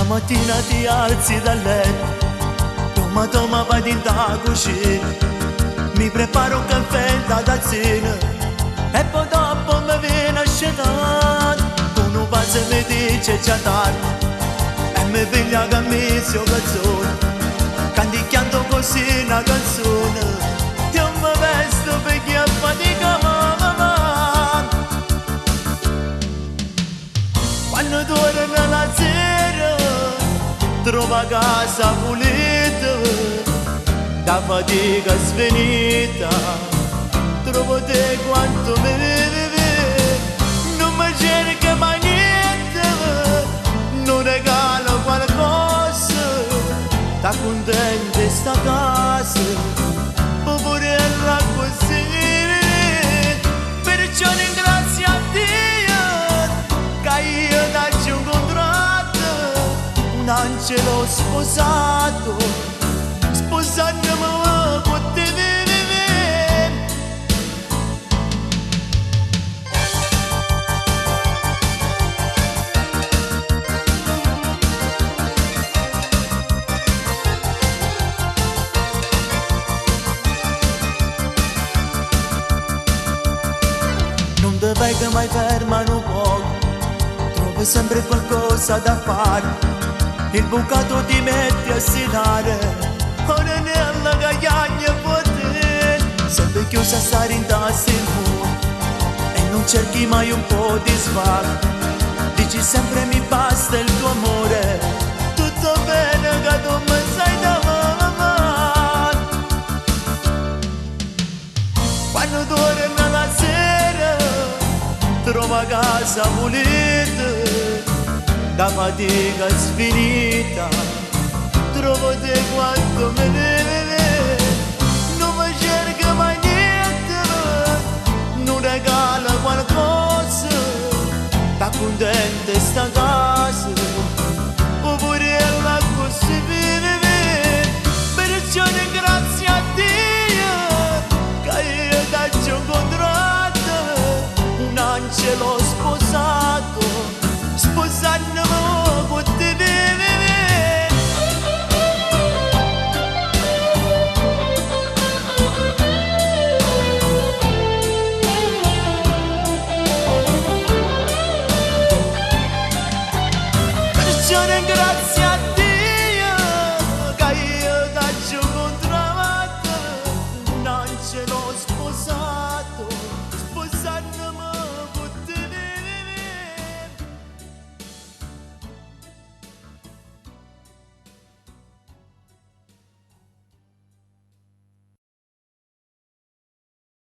mattina ti alzi dal letto, toma vai in da cucina, mi preparo un caffè da tazzina e poi dopo mi viene a scegliere. Uno pazzo mi dice già tardi e mi piglia che mi sia canzone, canticchiando così una canzone. Io mi vesto perché a fatica mamma. Quando torno la sera trova casa pulita, da fatica svenita, trovo te quanto mi vive, non mi cerca mai niente, non regala qualcosa, sta contenta sta casa, poverella così, perciò ringrazio a Dio, che io dacci un contratto, un angelo sposato, sposandomi con te. Non ti venga mai fermano poco, trovi sempre qualcosa da fare. Il bucato ti metti a sedare, ora nella cagagna potete, sempre chiusa a stare in tassi il muro e non cerchi mai un po' di svago. Dici sempre mi basta il tuo amore, tutto bene che tu mi sai da male. Quando torna la sera trova casa pulita, da fatica sfinita, trovo te quanto me ne vede, non mi cerca mai niente, non regala qualcosa, sta contenta sta casa, poverella così vive, perciò ringrazio a Dio, che io dacci un contratto, un angelo sposato, sposandomi con te. Perciò ringrazio